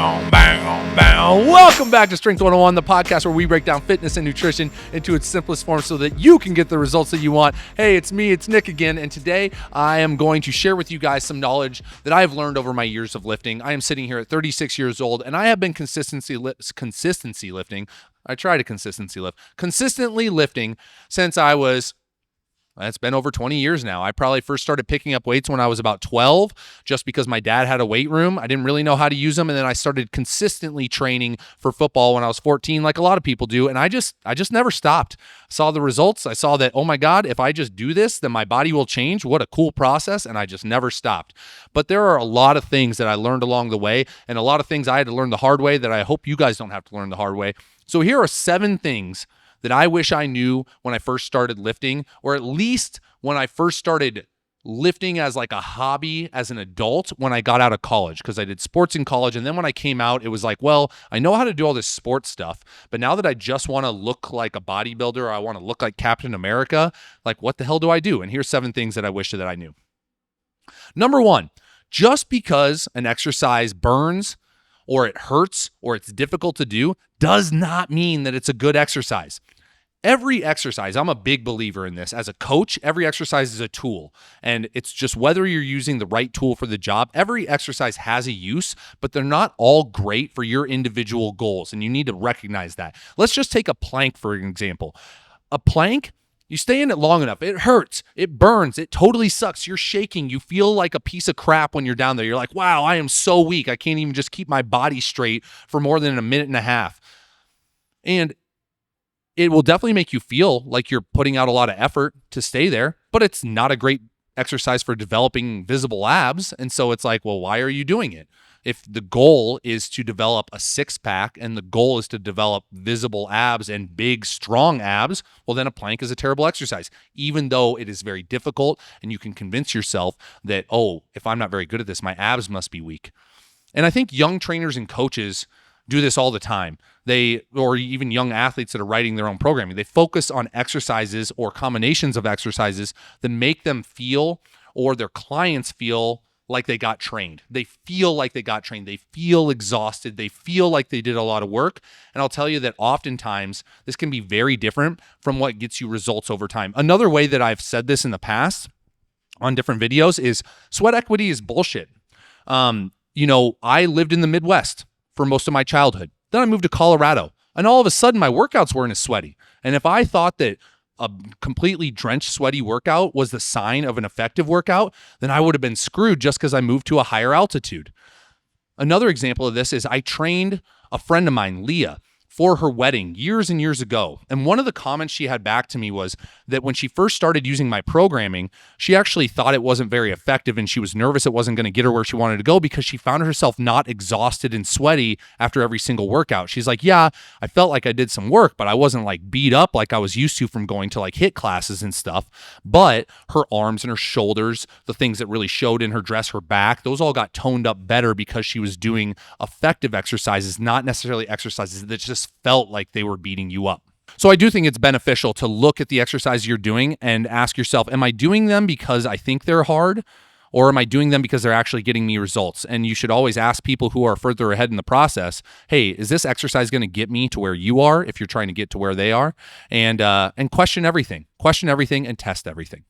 Welcome back to Strength 101, the podcast where we break down fitness and nutrition into its simplest form so that you can get the results that you want. Hey, it's me, it's Nick again, and today I am going to share with you guys some knowledge that I have learned over my years of lifting. I am sitting here at 36 years old, and I have been consistently lifting. I try to consistently lifting since I was... It's been over 20 years now. I probably first started picking up weights when I was about 12, just because my dad had a weight room. I didn't really know how to use them. And then I started consistently training for football when I was 14, like a lot of people do. And I just never stopped. Saw the results. I saw that, oh my God, if I just do this, then my body will change. What a cool process. And I just never stopped. But there are a lot of things that I learned along the way, and a lot of things I had to learn the hard way that I hope you guys don't have to learn the hard way. So here are 7 things that I wish I knew when I first started lifting, or at least when I first started lifting as like a hobby as an adult when I got out of college, because I did sports in college. And then when I came out, it was like, well, I know how to do all this sports stuff, but now that I just want to look like a bodybuilder, or I want to look like Captain America, like what the hell do I do? And here's 7 things that I wish that I knew. Number 1, just because an exercise burns or it hurts or it's difficult to do does not mean that it's a good exercise. Every exercise, I'm a big believer in this. As a coach, every exercise is a tool, and it's just whether you're using the right tool for the job. Every exercise has a use, but they're not all great for your individual goals, and you need to recognize that. Let's just take a plank for an example. A plank, you stay in it long enough, it hurts, it burns, it totally sucks. You're shaking, you feel like a piece of crap when you're down there. You're like, wow, I am so weak. I can't even just keep my body straight for more than a minute and a half. And it will definitely make you feel like you're putting out a lot of effort to stay there, but it's not a great exercise for developing visible abs. And so it's like, well, why are you doing it? If the goal is to develop a 6-pack and the goal is to develop visible abs and big, strong abs, well, then a plank is a terrible exercise, even though it is very difficult and you can convince yourself that, oh, if I'm not very good at this, my abs must be weak. And I think young trainers and coaches do this all the time. Or even young athletes that are writing their own programming, they focus on exercises or combinations of exercises that make them feel, or their clients feel, like they got trained. They feel like they got trained. They feel exhausted. They feel like they did a lot of work. And I'll tell you that oftentimes this can be very different from what gets you results over time. Another way that I've said this in the past on different videos is sweat equity is bullshit. I lived in the Midwest for most of my childhood. Then I moved to Colorado, and all of a sudden my workouts weren't as sweaty. And if I thought that a completely drenched, sweaty workout was the sign of an effective workout, then I would have been screwed just because I moved to a higher altitude. Another example of this is I trained a friend of mine, Leah, for her wedding years and years ago. And one of the comments she had back to me was that when she first started using my programming, she actually thought it wasn't very effective, and she was nervous it wasn't going to get her where she wanted to go because she found herself not exhausted and sweaty after every single workout. She's like, yeah, I felt like I did some work, but I wasn't like beat up like I was used to from going to like HIIT classes and stuff. But her arms and her shoulders, the things that really showed in her dress, her back, those all got toned up better because she was doing effective exercises, not necessarily exercises that just felt like they were beating you up. So I do think it's beneficial to look at the exercise you're doing and ask yourself, am I doing them because I think they're hard, or am I doing them because they're actually getting me results? And you should always ask people who are further ahead in the process, hey, is this exercise going to get me to where you are if you're trying to get to where they are? And question everything and test everything.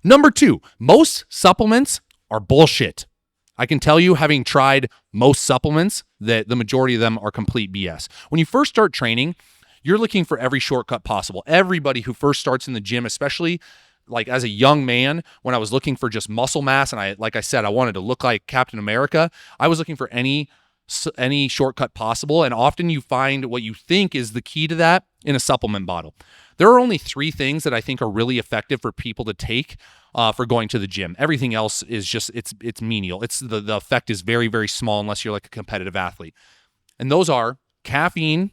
Number 2, most supplements are bullshit. I can tell you, having tried most supplements, that the majority of them are complete BS. When you first start training, you're looking for every shortcut possible. Everybody who first starts in the gym, especially like as a young man, when I was looking for just muscle mass, and like I said, I wanted to look like Captain America, I was looking for any shortcut possible. And often you find what you think is the key to that in a supplement bottle. There are only 3 things that I think are really effective for people to take for going to the gym. Everything else is just, it's menial. The effect is very, very small unless you're like a competitive athlete. And those are caffeine,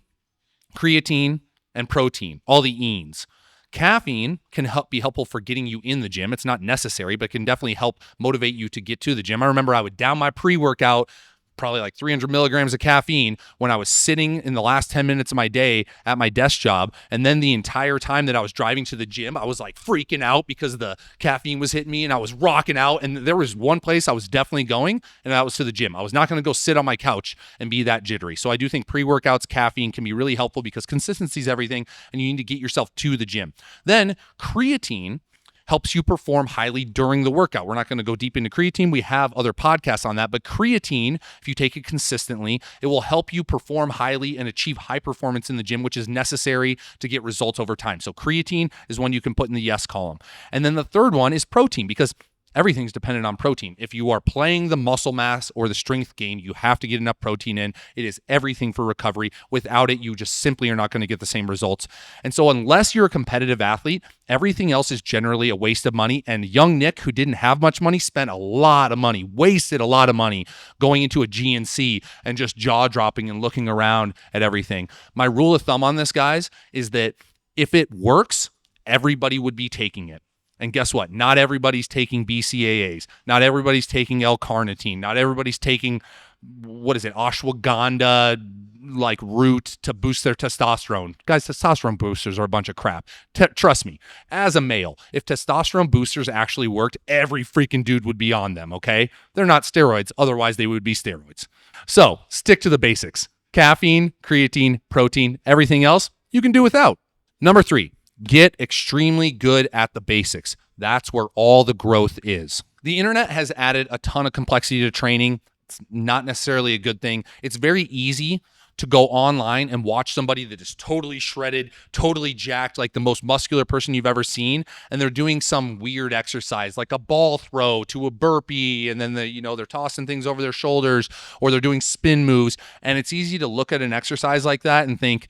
creatine, and protein, all the enes. Caffeine can be helpful for getting you in the gym. It's not necessary, but can definitely help motivate you to get to the gym. I remember I would down my pre-workout probably like 300 milligrams of caffeine when I was sitting in the last 10 minutes of my day at my desk job. And then the entire time that I was driving to the gym, I was like freaking out because the caffeine was hitting me and I was rocking out. And there was one place I was definitely going, and that was to the gym. I was not going to go sit on my couch and be that jittery. So I do think pre-workouts, caffeine can be really helpful because consistency is everything, and you need to get yourself to the gym. Then creatine helps you perform highly during the workout. We're not going to go deep into creatine. We have other podcasts on that, but creatine, if you take it consistently, it will help you perform highly and achieve high performance in the gym, which is necessary to get results over time. So creatine is one you can put in the yes column. And then the third one is protein, because everything's dependent on protein. If you are playing the muscle mass or the strength gain, you have to get enough protein in. It is everything for recovery. Without it, you just simply are not going to get the same results. And so unless you're a competitive athlete, everything else is generally a waste of money. And young Nick, who didn't have much money, spent a lot of money, wasted a lot of money going into a GNC and just jaw dropping and looking around at everything. My rule of thumb on this, guys, is that if it works, everybody would be taking it. And guess what? Not everybody's taking BCAAs. Not everybody's taking L-carnitine. Not everybody's taking, ashwagandha like root to boost their testosterone. Guys, testosterone boosters are a bunch of crap. Trust me, as a male, if testosterone boosters actually worked, every freaking dude would be on them, okay? They're not steroids. Otherwise, they would be steroids. So stick to the basics. Caffeine, creatine, protein, everything else you can do without. Number 3. Get extremely good at the basics. That's where all the growth is. The internet has added a ton of complexity to training. It's not necessarily a good thing. It's very easy to go online and watch somebody that is totally shredded, totally jacked, like the most muscular person you've ever seen, and they're doing some weird exercise like a ball throw to a burpee, and then they're tossing things over their shoulders, or they're doing spin moves. And it's easy to look at an exercise like that and think,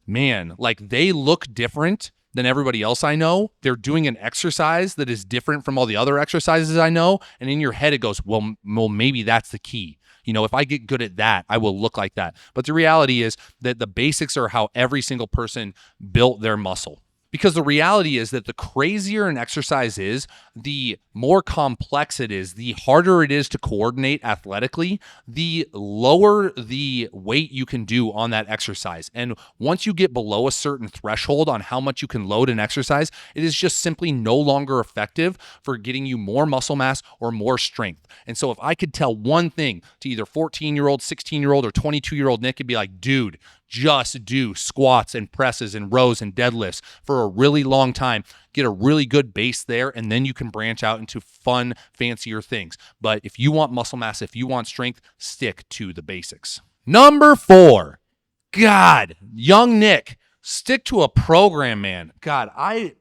man, like they look different than everybody else I know. They're doing an exercise that is different from all the other exercises I know. And in your head, it goes, well, maybe that's the key. If I get good at that, I will look like that. But the reality is that the basics are how every single person built their muscle. Because the reality is that the crazier an exercise is, the more complex it is, the harder it is to coordinate athletically, the lower the weight you can do on that exercise. And once you get below a certain threshold on how much you can load an exercise, it is just simply no longer effective for getting you more muscle mass or more strength. And so if I could tell one thing to either 14-year-old, 16-year-old, or 22-year-old Nick, it'd be like, dude, just do squats and presses and rows and deadlifts for a really long time. Get a really good base there, and then you can branch out into fun, fancier things. But if you want muscle mass, if you want strength, stick to the basics. Number 4, God, young Nick, stick to a program, man. God, I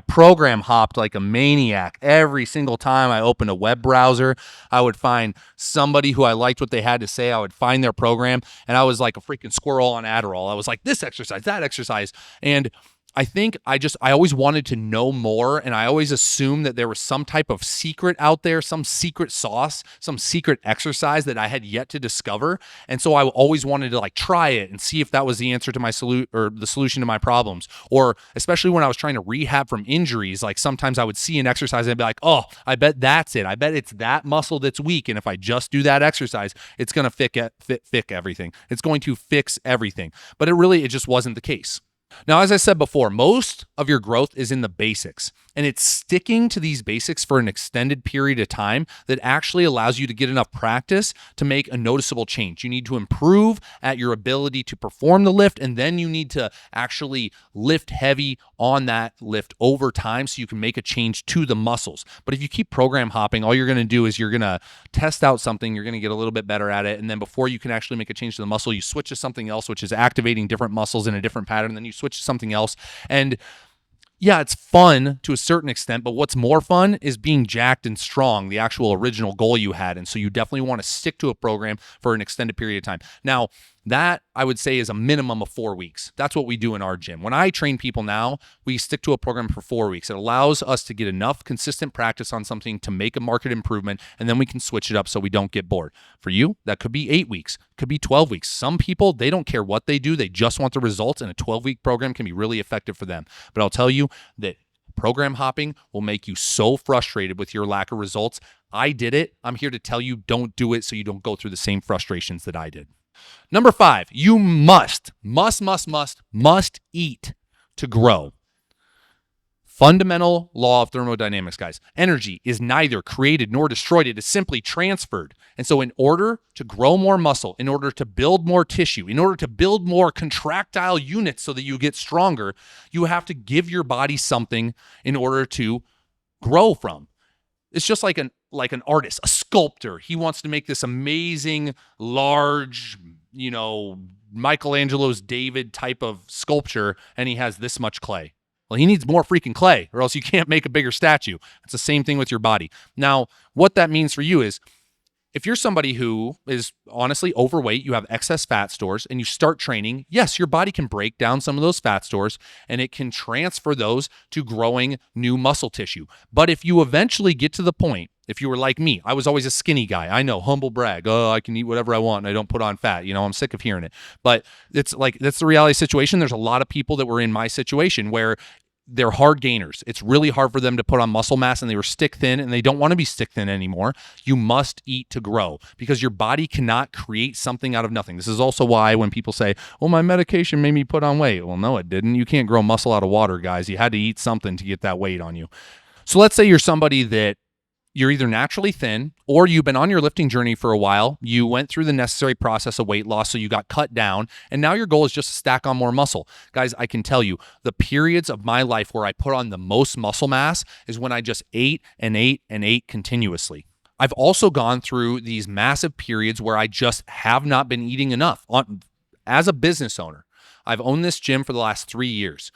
program hopped like a maniac. Every single time I opened a web browser, I would find somebody who I liked what they had to say. I would find their program, and I was like a freaking squirrel on Adderall. I was like, this exercise, that exercise. And I think I always wanted to know more, and I always assumed that there was some type of secret out there, some secret sauce, some secret exercise that I had yet to discover. And so I always wanted to try it and see if that was the answer to my the solution to my problems. Or especially when I was trying to rehab from injuries, like sometimes I would see an exercise and I'd be like, oh, I bet that's it. I bet it's that muscle that's weak. And if I just do that exercise, it's going to fix everything. It's going to fix everything. But it just wasn't the case. Now, as I said before, most of your growth is in the basics, and it's sticking to these basics for an extended period of time that actually allows you to get enough practice to make a noticeable change. You need to improve at your ability to perform the lift, and then you need to actually lift heavy on that lift over time so you can make a change to the muscles. But if you keep program hopping, all you're going to do is you're going to test out something, you're going to get a little bit better at it, and then before you can actually make a change to the muscle, you switch to something else, which is activating different muscles in a different pattern, then you switch to something else. And yeah, it's fun to a certain extent, but what's more fun is being jacked and strong, the actual original goal you had. And so you definitely want to stick to a program for an extended period of time. Now, that I would say is a minimum of 4 weeks. That's what we do in our gym. When I train people now, we stick to a program for 4 weeks. It allows us to get enough consistent practice on something to make a market improvement, and then we can switch it up so we don't get bored. For you, that could be 8 weeks, could be 12 weeks. Some people, they don't care what they do. They just want the results, and a 12-week program can be really effective for them. But I'll tell you that program hopping will make you so frustrated with your lack of results. I did it. I'm here to tell you, don't do it so you don't go through the same frustrations that I did. Number 5, you must eat to grow. Fundamental law of thermodynamics, guys. Energy is neither created nor destroyed. It is simply transferred. And so in order to grow more muscle, in order to build more tissue, in order to build more contractile units so that you get stronger, you have to give your body something in order to grow from. It's just like an artist, a sculptor. He wants to make this amazing, large, Michelangelo's David type of sculpture, and he has this much clay. Well, he needs more freaking clay, or else you can't make a bigger statue. It's the same thing with your body. Now, what that means for you is, if you're somebody who is honestly overweight, you have excess fat stores, and you start training, yes, your body can break down some of those fat stores, and it can transfer those to growing new muscle tissue. But if you eventually get to the point, if you were like me, I was always a skinny guy. I know, humble brag. Oh, I can eat whatever I want and I don't put on fat. I'm sick of hearing it. But it's like, that's the reality situation. There's a lot of people that were in my situation where they're hard gainers. It's really hard for them to put on muscle mass, and they were stick thin, and they don't want to be stick thin anymore. You must eat to grow, because your body cannot create something out of nothing. This is also why when people say, well, my medication made me put on weight. Well, no, it didn't. You can't grow muscle out of water, guys. You had to eat something to get that weight on you. So let's say you're somebody that you're either naturally thin, or you've been on your lifting journey for a while. You went through the necessary process of weight loss, so you got cut down, and now your goal is just to stack on more muscle. Guys, I can tell you, the periods of my life where I put on the most muscle mass is when I just ate and ate and ate continuously. I've also gone through these massive periods where I just have not been eating enough. As a business owner, I've owned this gym for the last 3 years.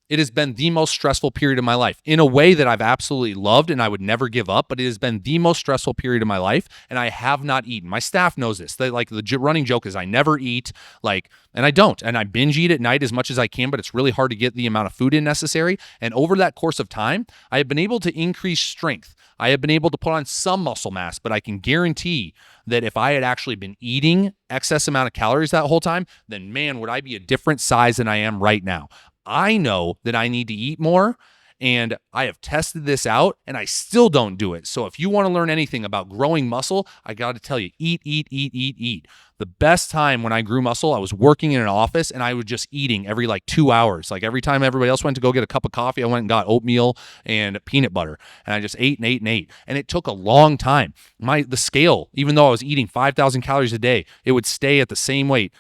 It has been the most stressful period of my life in a way that I've absolutely loved and I would never give up, but it has been the most stressful period of my life, and I have not eaten. My staff knows this. The running joke is I never eat, and I don't. And I binge eat at night as much as I can, but it's really hard to get the amount of food in necessary. And over that course of time, I have been able to increase strength. I have been able to put on some muscle mass, but I can guarantee that if I had actually been eating excess amount of calories that whole time, then man, would I be a different size than I am right now. I know that I need to eat more, and I have tested this out, and I still don't do it. So if you want to learn anything about growing muscle, I got to tell you, eat. The best time when I grew muscle, I was working in an office, and I was just eating every 2 hours. Every time everybody else went to go get a cup of coffee, I went and got oatmeal and peanut butter, and I just ate and ate and ate. And it took a long time. The scale, even though I was eating 5,000 calories a day, it would stay at the same weight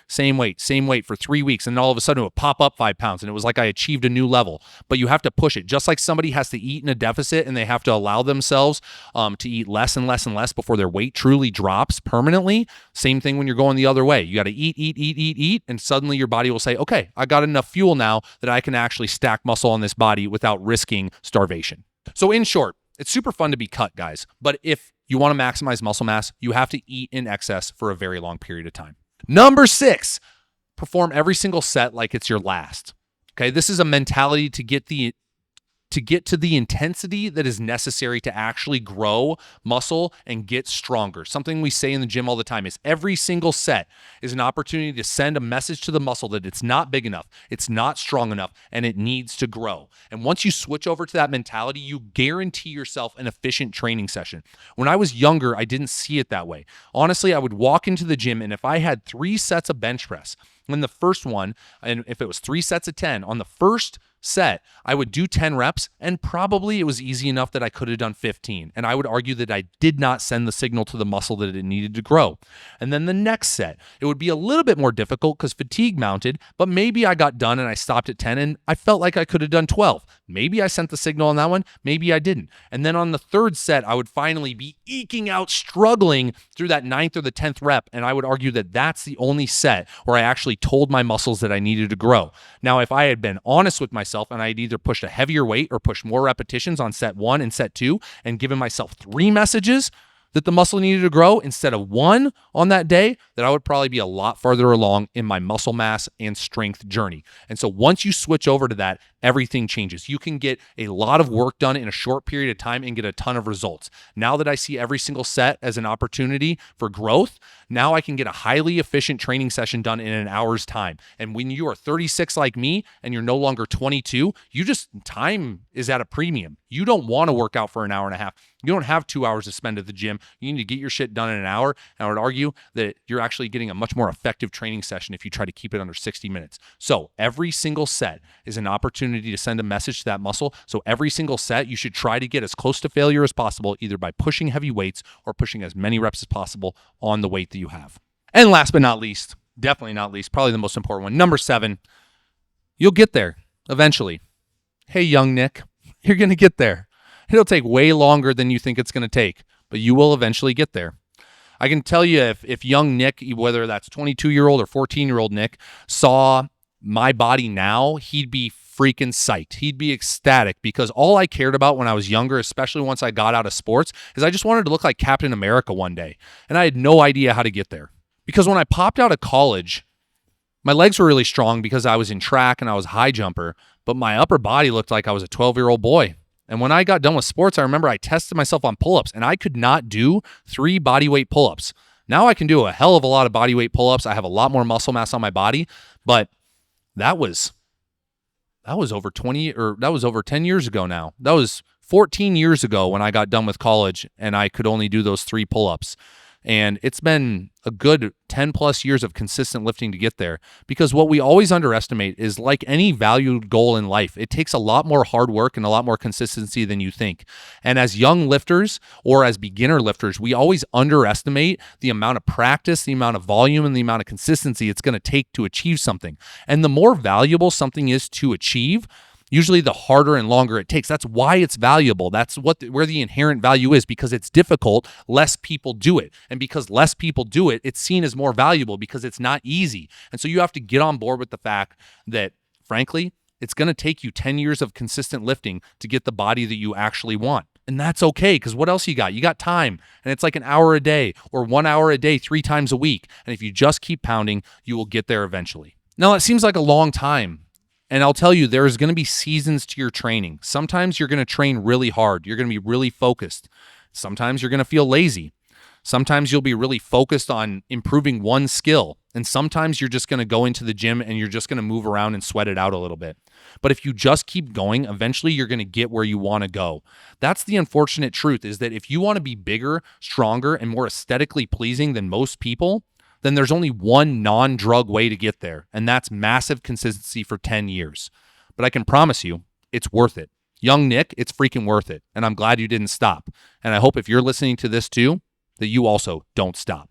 for 3 weeks, and then all of a sudden it would pop up 5 pounds, and it was like I achieved a new level. But you have to push it. Just like somebody has to eat in a deficit, and they have to allow themselves to eat less and less and less before their weight truly drops permanently. Same thing when you're going the other way. You got to eat, and suddenly your body will say, okay, I got enough fuel now that I can actually stack muscle on this body without risking starvation. So in short, it's super fun to be cut, guys. But if you want to maximize muscle mass, you have to eat in excess for a very long period of time. Number 6, perform every single set like it's your last. Okay, this is a mentality to get to the intensity that is necessary to actually grow muscle and get stronger. Something we say in the gym all the time is every single set is an opportunity to send a message to the muscle that it's not big enough, it's not strong enough, and it needs to grow. And once you switch over to that mentality, you guarantee yourself an efficient training session. When I was younger, I didn't see it that way. Honestly, I would walk into the gym, and if I had 3 sets of bench press, when the first one, and if it was 3 sets of 10, on the first set, I would do 10 reps, and probably it was easy enough that I could have done 15. And I would argue that I did not send the signal to the muscle that it needed to grow. And then the next set, it would be a little bit more difficult because fatigue mounted, but maybe I got done and I stopped at 10 and I felt like I could have done 12. Maybe I sent the signal on that one, maybe I didn't. And then on the third set, I would finally be eking out, struggling through that 9th or the 10th rep. And I would argue that that's the only set where I actually told my muscles that I needed to grow. Now, if I had been honest with myself and I'd either pushed a heavier weight or pushed more repetitions on set 1 and set 2 and given myself 3 messages, that the muscle needed to grow instead of 1 on that day, that I would probably be a lot farther along in my muscle mass and strength journey. And so once you switch over to that, everything changes. You can get a lot of work done in a short period of time and get a ton of results. Now that I see every single set as an opportunity for growth, now I can get a highly efficient training session done in an hour's time. And when you are 36 like me and you're no longer 22, time is at a premium. You don't want to work out for an hour and a half. You don't have 2 hours to spend at the gym. You need to get your shit done in an hour. And I would argue that you're actually getting a much more effective training session if you try to keep it under 60 minutes. So every single set is an opportunity to send a message to that muscle. So every single set, you should try to get as close to failure as possible, either by pushing heavy weights or pushing as many reps as possible on the weight that you have. And last but not least, definitely not least, probably the most important one, number 7, you'll get there eventually. Hey, young Nick, you're going to get there. It'll take way longer than you think it's going to take, but you will eventually get there. I can tell you if young Nick, whether that's 22-year-old or 14-year-old Nick, saw my body now, he'd be freaking psyched. He'd be ecstatic, because all I cared about when I was younger, especially once I got out of sports, is I just wanted to look like Captain America one day. And I had no idea how to get there. Because when I popped out of college, my legs were really strong because I was in track and I was a high jumper, but my upper body looked like I was a 12-year-old boy. And when I got done with sports, I remember I tested myself on pull-ups, and I could not do 3 bodyweight pull-ups. Now I can do a hell of a lot of bodyweight pull-ups. I have a lot more muscle mass on my body, but that was over 10 years ago now. That was 14 years ago when I got done with college and I could only do those 3 pull-ups. And it's been a good 10 plus years of consistent lifting to get there, because what we always underestimate is, like any valued goal in life, it takes a lot more hard work and a lot more consistency than you think. And as young lifters or as beginner lifters, we always underestimate the amount of practice, the amount of volume, and the amount of consistency it's going to take to achieve something. And the more valuable something is to achieve, usually the harder and longer it takes. That's why it's valuable. That's where the inherent value is, because it's difficult, less people do it. And because less people do it, it's seen as more valuable because it's not easy. And so you have to get on board with the fact that, frankly, it's going to take you 10 years of consistent lifting to get the body that you actually want. And that's okay, because what else you got? You got time, and it's like an hour a day or 1 hour a day, 3 times a week. And if you just keep pounding, you will get there eventually. Now, it seems like a long time. And I'll tell you, there's going to be seasons to your training. Sometimes you're going to train really hard. You're going to be really focused. Sometimes you're going to feel lazy. Sometimes you'll be really focused on improving one skill. And sometimes you're just going to go into the gym and you're just going to move around and sweat it out a little bit. But if you just keep going, eventually you're going to get where you want to go. That's the unfortunate truth, is that if you want to be bigger, stronger, and more aesthetically pleasing than most people, then there's only one non-drug way to get there, and that's massive consistency for 10 years. But I can promise you, it's worth it. Young Nick, it's freaking worth it, and I'm glad you didn't stop. And I hope if you're listening to this too, that you also don't stop.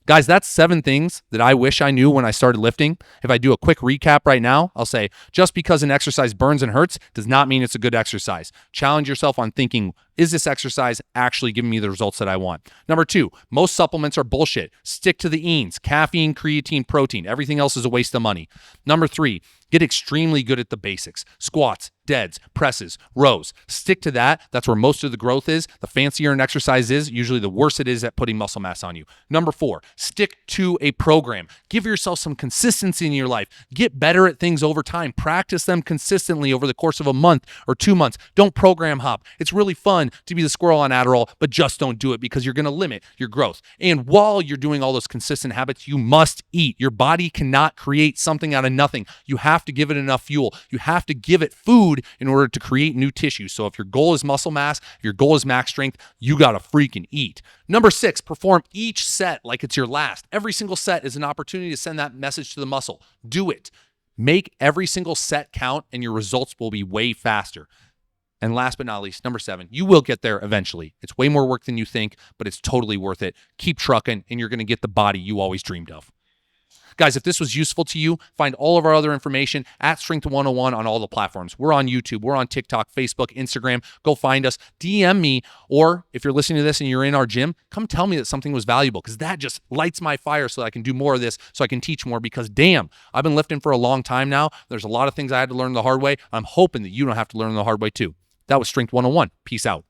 Guys, that's 7 things that I wish I knew when I started lifting. If I do a quick recap right now, I'll say, just because an exercise burns and hurts does not mean it's a good exercise. Challenge yourself on thinking, is this exercise actually giving me the results that I want? Number 2, most supplements are bullshit. Stick to the ENs, caffeine, creatine, protein. Everything else is a waste of money. Number 3, get extremely good at the basics. Squats, deads, presses, rows. Stick to that. That's where most of the growth is. The fancier an exercise is, usually the worse it is at putting muscle mass on you. Number 4, stick to a program. Give yourself some consistency in your life. Get better at things over time. Practice them consistently over the course of a month or 2 months. Don't program hop. It's really fun to be the squirrel on Adderall, but just don't do it, because you're going to limit your growth. And while you're doing all those consistent habits, you must eat. Your body cannot create something out of nothing. You have to give it enough fuel. You have to give it food in order to create new tissue. So if your goal is muscle mass, if your goal is max strength, you got to freaking eat. Number 6, perform each set like it's your last. Every single set is an opportunity to send that message to the muscle. Do it. Make every single set count, and your results will be way faster. And last but not least, number 7, you will get there eventually. It's way more work than you think, but it's totally worth it. Keep trucking, and you're going to get the body you always dreamed of. Guys, if this was useful to you, find all of our other information at Strength 101 on all the platforms. We're on YouTube, we're on TikTok, Facebook, Instagram. Go find us, DM me, or if you're listening to this and you're in our gym, come tell me that something was valuable, because that just lights my fire so that I can do more of this, so I can teach more, because damn, I've been lifting for a long time now. There's a lot of things I had to learn the hard way. I'm hoping that you don't have to learn the hard way too. That was Strength 101. Peace out.